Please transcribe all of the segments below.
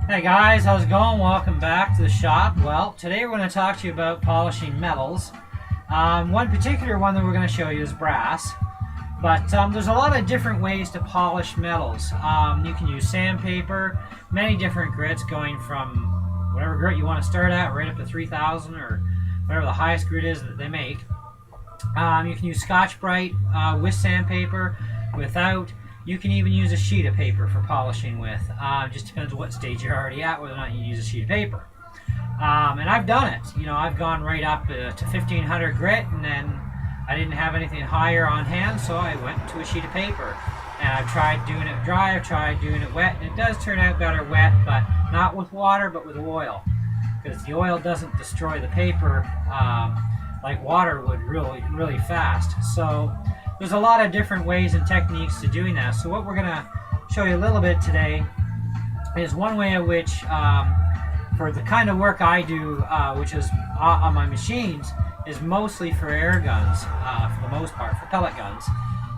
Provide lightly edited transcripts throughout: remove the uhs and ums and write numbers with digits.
Hey guys, how's it going? Welcome back to the shop. Well, today we're going to talk to you about polishing metals. One particular one that we're going to show you is brass. But there's a lot of different ways to polish metals. You can use sandpaper, many different grits going from whatever grit you want to start at, right up to 3000 or whatever the highest grit is that they make. You can use Scotch-Brite with sandpaper, without. You can even use a sheet of paper for polishing with. Just depends on what stage you're already at, whether or not you use a sheet of paper. And I've done it. You know, I've gone right up to 1500 grit, and then I didn't have anything higher on hand, so I went to a sheet of paper. And I've tried doing it dry, I've tried doing it wet, and it does turn out better wet, but not with water, but with oil. Because the oil doesn't destroy the paper like water would really fast. So there's a lot of different ways and techniques to doing that. So what we're going to show you a little bit today is one way in which, for the kind of work I do, which is on my machines, is mostly for air guns, for the most part, for pellet guns.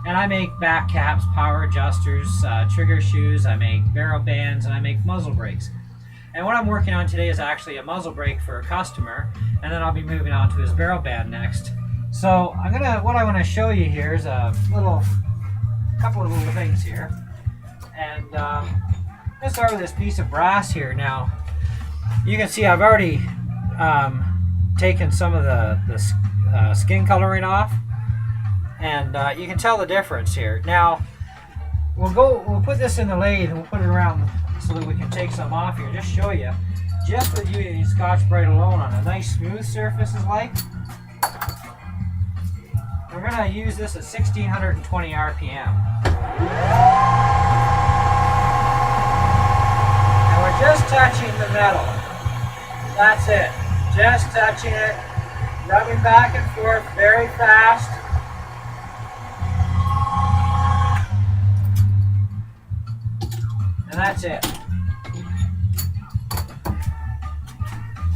And I make back caps, power adjusters, trigger shoes, I make barrel bands, and I make muzzle brakes. And what I'm working on today is actually a muzzle brake for a customer, and then I'll be moving on to his barrel band next. So what I want to show you here is a couple of little things here. And let's start with this piece of brass here. Now, you can see I've already taken some of the skin coloring off, and you can tell the difference here. Now, we'll put this in the lathe and we'll put it around so that we can take some off here. Just show you, just with using Scotch-Brite alone on a nice smooth surface is like. We're going to use this at 1620 RPM. And we're just touching the metal. That's it. Just touching it, rubbing back and forth very fast. And that's it.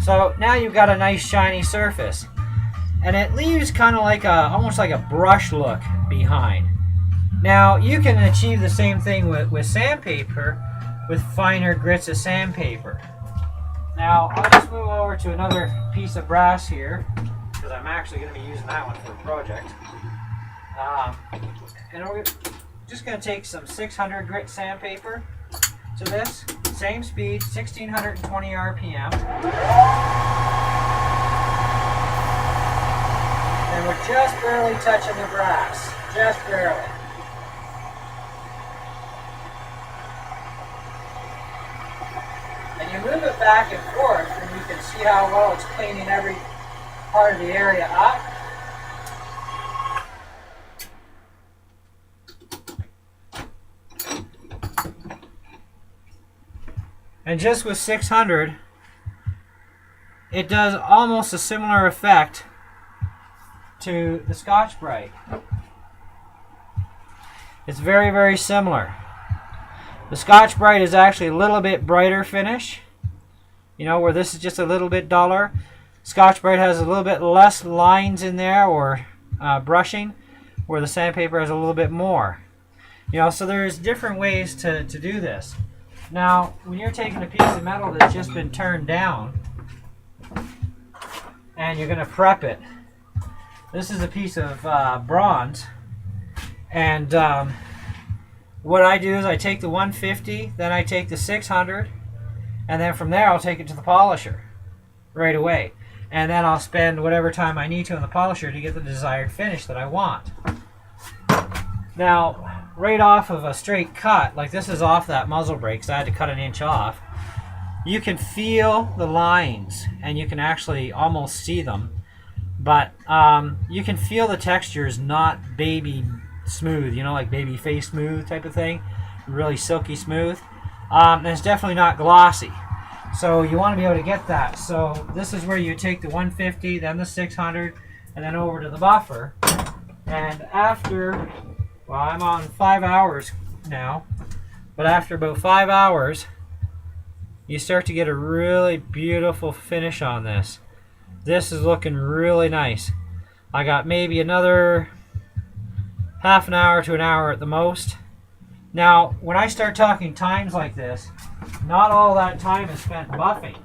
So now you've got a nice shiny surface. And it leaves kind of like almost like a brush look behind. Now you can achieve the same thing with sandpaper, with finer grits of sandpaper. Now I'll just move over to another piece of brass here, because I'm actually going to be using that one for a project. And we're just going to take some 600 grit sandpaper to this, same speed, 1620 RPM. And we're just barely touching the brass, just barely. And you move it back and forth, and you can see how well it's cleaning every part of the area up. And just with 600, it does almost a similar effect to the Scotch-Brite. It's very, very similar. The Scotch-Brite is actually a little bit brighter finish, you know, where this is just a little bit duller. Scotch-Brite has a little bit less lines in there, or brushing, where the sandpaper has a little bit more. You know, so there's different ways to do this. Now, when you're taking a piece of metal that's just been turned down, and you're going to prep it, this is a piece of bronze, and what I do is I take the 150, then I take the 600, and then from there I'll take it to the polisher right away. And then I'll spend whatever time I need to in the polisher to get the desired finish that I want. Now, right off of a straight cut, like this is off that muzzle brake, so I had to cut an inch off, you can feel the lines, and you can actually almost see them. But you can feel the texture is not baby smooth, you know, like baby face smooth type of thing, really silky smooth. And it's definitely not glossy. So you want to be able to get that. So this is where you take the 150, then the 600, and then over to the buffer. And after, well, I'm on 5 hours now, but after about 5 hours, you start to get a really beautiful finish on this. This is looking really nice. I got maybe another half an hour to an hour at the most. Now, when I start talking times like this, not all that time is spent buffing.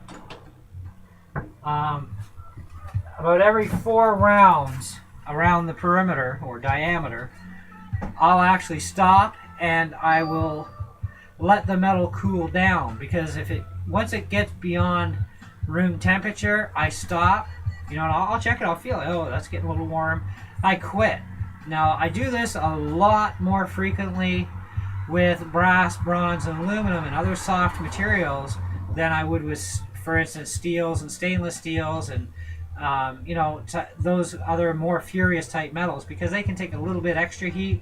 About every 4 rounds around the perimeter or diameter, I'll actually stop and I will let the metal cool down, because once it gets beyond room temperature, I stop. You know, and I'll check it, I'll feel it. Oh, that's getting a little warm. I quit. Now, I do this a lot more frequently with brass, bronze, and aluminum and other soft materials than I would with, for instance, steels and stainless steels and you know, those other more furious type metals, because they can take a little bit extra heat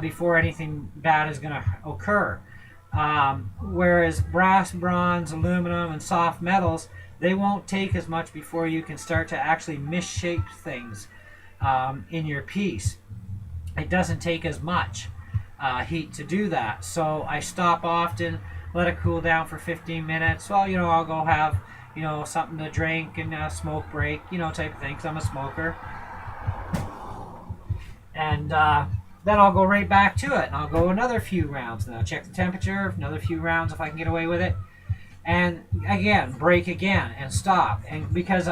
before anything bad is going to occur. Whereas brass, bronze, aluminum, and soft metals, they won't take as much before you can start to actually misshape things in your piece. It doesn't take as much heat to do that. So I stop often, let it cool down for 15 minutes. Well, you know, I'll go have, you know, something to drink and a smoke break, you know, type of thing, because I'm a smoker. And then I'll go right back to it, and I'll go another few rounds, and I'll check the temperature, another few rounds if I can get away with it. And again, break again, and stop. And because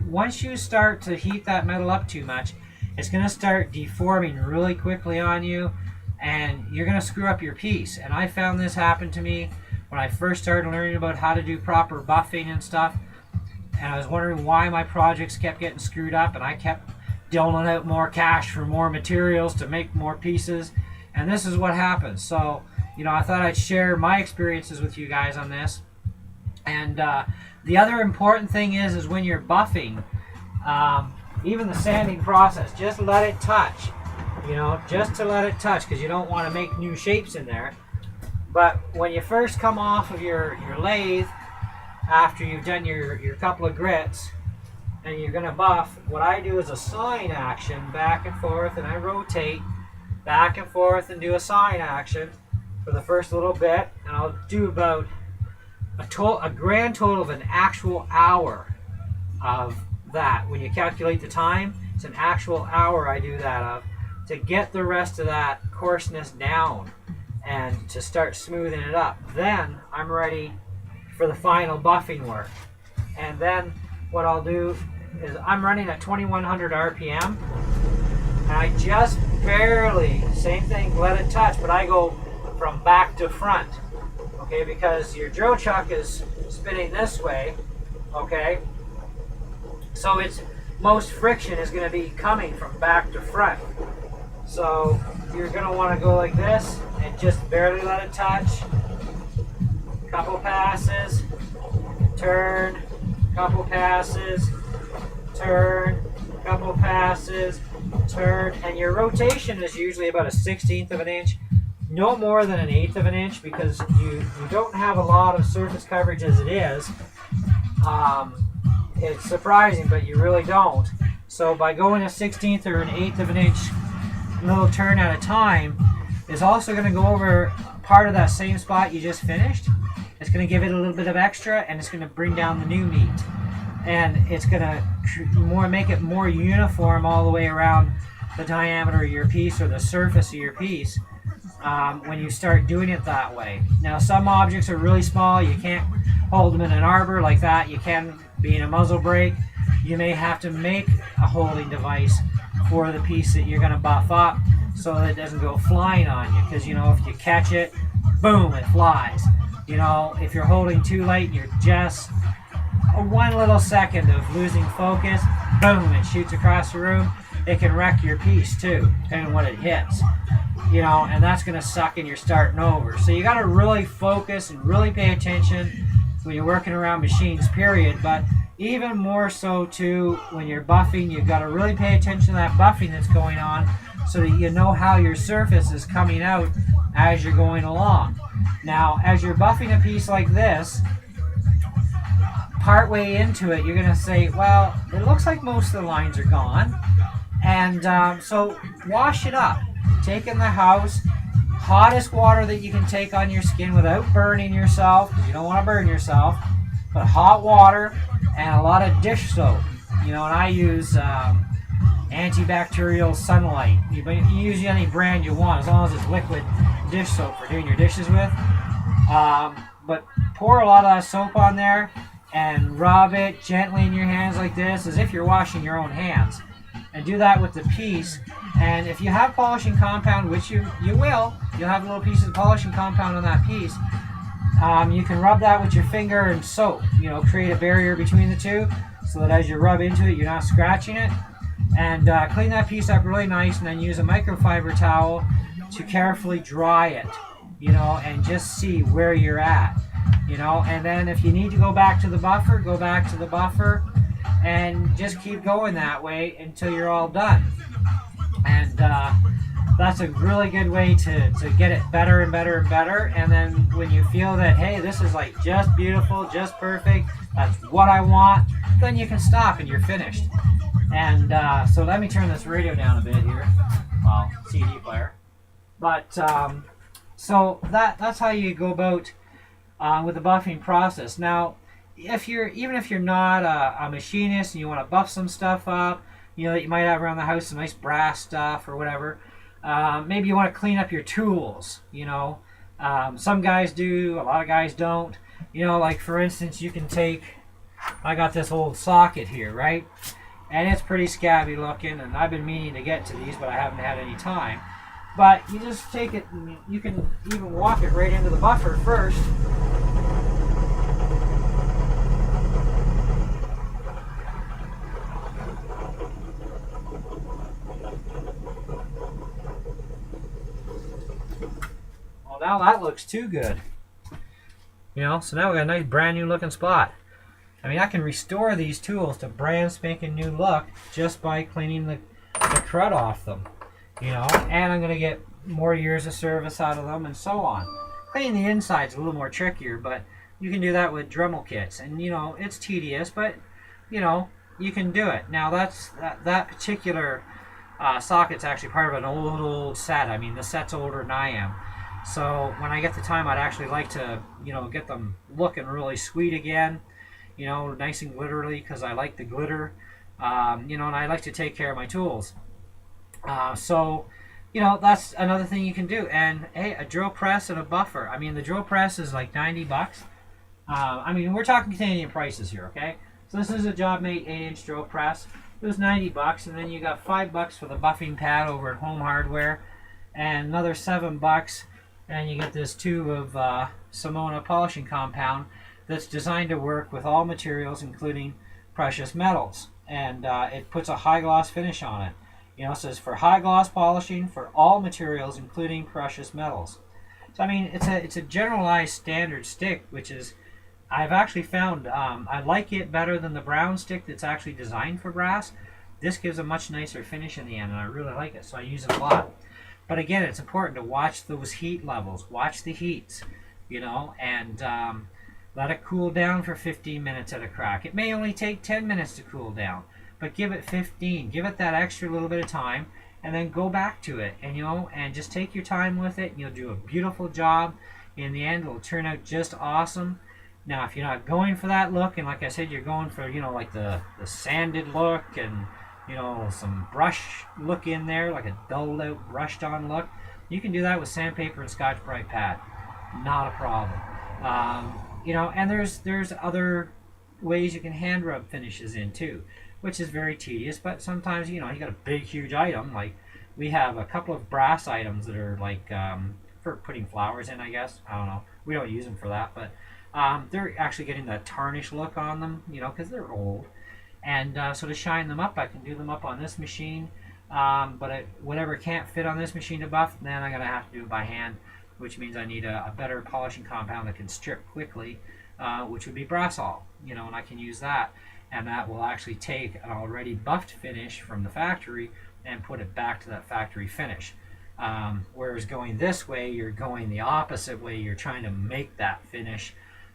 once you start to heat that metal up too much, it's going to start deforming really quickly on you, and you're going to screw up your piece. And I found this happen to me when I first started learning about how to do proper buffing and stuff. And I was wondering why my projects kept getting screwed up, and I kept doling out more cash for more materials to make more pieces. And this is what happens. So, you know, I thought I'd share my experiences with you guys on this. And the other important thing is when you're buffing, even the sanding process, just let it touch. You know, just to let it touch, because you don't want to make new shapes in there. But when you first come off of your lathe, after you've done your couple of grits, and you're going to buff, what I do is a sine action back and forth, and I rotate back and forth and do a sine action for the first little bit, and I'll do about a grand total of an actual hour of that. When you calculate the time, it's an actual hour I do that of, to get the rest of that coarseness down and to start smoothing it up. Then I'm ready for the final buffing work. And then what I'll do is I'm running at 2100 RPM, and I just barely, same thing, let it touch, but I go from back to front, okay, because your drill chuck is spinning this way, okay, so it's most friction is going to be coming from back to front. So you're going to want to go like this and just barely let it touch. Couple passes, turn, couple passes, turn, couple passes, turn, and your rotation is usually about a 1/16 of an inch, no more than an 1/8 of an inch, because you don't have a lot of surface coverage as it is. It's surprising, but you really don't. So by going a 1/16 or an 1/8 of an inch little turn at a time is also going to go over part of that same spot you just finished. It's going to give it a little bit of extra, and it's going to bring down the new meat, and it's going to make it more uniform all the way around the diameter of your piece or the surface of your piece when you start doing it that way. Now, some objects are really small. You can't hold them in an arbor like that. You can be in a muzzle brake. You may have to make a holding device for the piece that you're going to buff up so that it doesn't go flying on you, because, you know, if you catch it, boom, it flies. You know, if you're holding too light and you're just one little second of losing focus, boom, it shoots across the room. It can wreck your piece too, depending on what it hits. You know, and that's going to suck and you're starting over. So you got to really focus and really pay attention when you're working around machines, period. But even more so too when you're buffing, you've got to really pay attention to that buffing that's going on, so that you know how your surface is coming out as you're going along. Now, as you're buffing a piece like this, partway into it, you're going to say, well, it looks like most of the lines are gone. And so wash it up. Take in the house, hottest water that you can take on your skin without burning yourself, because you don't want to burn yourself, but hot water and a lot of dish soap. You know, and I use antibacterial sunlight. You use any brand you want as long as it's liquid dish soap for doing your dishes with. But pour a lot of that soap on there and rub it gently in your hands like this, as if you're washing your own hands. And do that with the piece. And if you have polishing compound, which you will, you'll have little pieces of polishing compound on that piece. You can rub that with your finger and soap. Create a barrier between the two, so that as you rub into it, you're not scratching it. And clean that piece up really nice, and then use a microfiber towel to carefully dry it. And just see where you're at. And then if you need to go back to the buffer, go back to the buffer, and just keep going that way until you're all done. And that's a really good way to get it better and better and better. And then when you feel that, hey, this is like just beautiful, just perfect, that's what I want, then you can stop and you're finished. And so let me turn this radio down a bit here. Well, CD player. But so that's how you go about with the buffing process. Now, even if you're not a machinist and you want to buff some stuff up, that you might have around the house, some nice brass stuff or whatever. Maybe you want to clean up your tools. Some guys do, a lot of guys don't. Like for instance, you can take. I got this old socket here, right? And it's pretty scabby looking, and I've been meaning to get to these, but I haven't had any time. But you just take it, and you can even walk it right into the buffer first. Well, now that looks too good. So now we got a nice brand new looking spot. I can restore these tools to brand spanking new look just by cleaning the crud off them. And I'm going to get more years of service out of them and so on. Cleaning the inside's a little more trickier, but you can do that with Dremel kits. And, it's tedious, but, you can do it. Now, that particular socket's actually part of an old set. The set's older than I am. So when I get the time, I'd actually like to, get them looking really sweet again. Nice and glittery, because I like the glitter. And I like to take care of my tools. So, that's another thing you can do. And, hey, a drill press and a buffer. The drill press is like $90. We're talking Canadian prices here, okay? So this is a Jobmate 8-inch drill press. It was $90, and then you got $5 for the buffing pad over at Home Hardware, and another $7, and you get this tube of Simona polishing compound that's designed to work with all materials, including precious metals. And it puts a high gloss finish on it. It says for high gloss polishing for all materials, including precious metals. So it's a generalized standard stick, which is, I've actually found I like it better than the brown stick that's actually designed for brass. This gives a much nicer finish in the end, and I really like it, so I use it a lot. But again, it's important to watch those heat levels, watch the heats, and let it cool down for 15 minutes at a crack. It may only take 10 minutes to cool down, but give it 15. Give it that extra little bit of time, and then go back to it, and just take your time with it, and you'll do a beautiful job. In the end, it'll turn out just awesome. Now, if you're not going for that look, and like I said, you're going for, like the sanded look and, some brush look in there, like a dulled out, brushed on look, you can do that with sandpaper and Scotch-Brite pad. Not a problem. And there's other ways you can hand rub finishes in too, which is very tedious, but sometimes, you got a big, huge item. Like, we have a couple of brass items that are like, for putting flowers in, I guess. I don't know. We don't use them for that, but they're actually getting that tarnish look on them, because they're old. And so to shine them up, I can do them up on this machine. But whatever can't fit on this machine to buff, then I'm going to have to do it by hand, which means I need a better polishing compound that can strip quickly, which would be Brassol, and I can use that. And that will actually take an already buffed finish from the factory and put it back to that factory finish. Whereas going this way, you're going the opposite way. You're trying to make that finish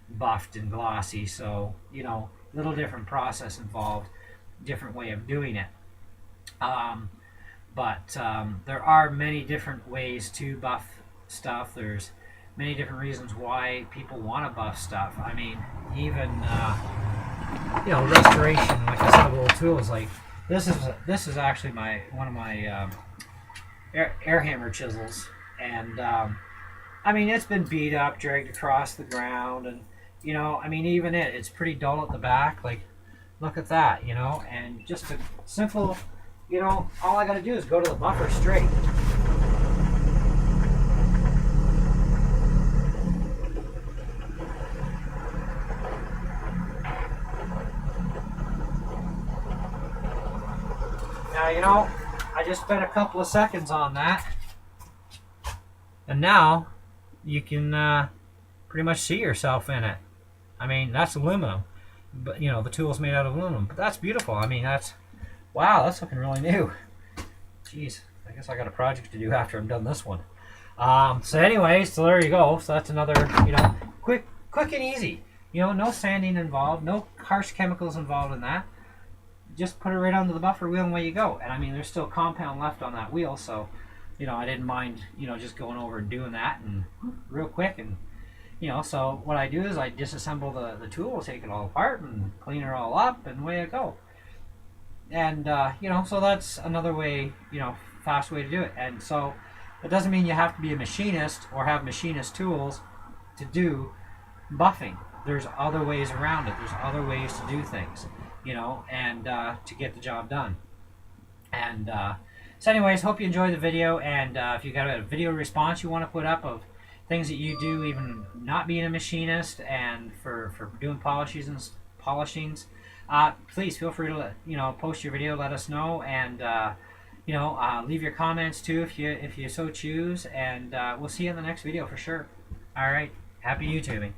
buffed and glossy. So, little different process involved, different way of doing it. But there are many different ways to buff stuff. There's many different reasons why people want to buff stuff. Even restoration, like I said, with old tools, like This is actually one of my air hammer chisels, and I mean, it's been beat up, dragged across the ground, and you know, I mean, even it's pretty dull at the back. Like, look at that, you know, and just a simple, you know, all I got to do is go to the buffer straight. Now, you know, I just spent a couple of seconds on that, and now you can pretty much see yourself in it. I mean, that's aluminum, but you know, the tool's made out of aluminum, but that's beautiful. I mean, wow, that's looking really new. Jeez, I guess I got a project to do after I'm done this one. So anyways, so there you go. So that's another, you know, quick and easy. You know, no sanding involved, no harsh chemicals involved in that. Just put it right onto the buffer wheel and away you go. And I mean, there's still compound left on that wheel, so you know, I didn't mind, you know, just going over and doing that and real quick. And you know, so what I do is I disassemble the tool, take it all apart and clean it all up, and away I go. And you know, so that's another way, you know, fast way to do it. And so it doesn't mean you have to be a machinist or have machinist tools to do buffing. There's other ways around it. There's other ways to do things, you know, and to get the job done. And so anyways, hope you enjoyed the video, and if you got a video response you want to put up of things that you do even not being a machinist and for doing polishings, please feel free to post your video, let us know, and leave your comments too if you so choose, and we'll see you in the next video for sure. All right, happy YouTubing.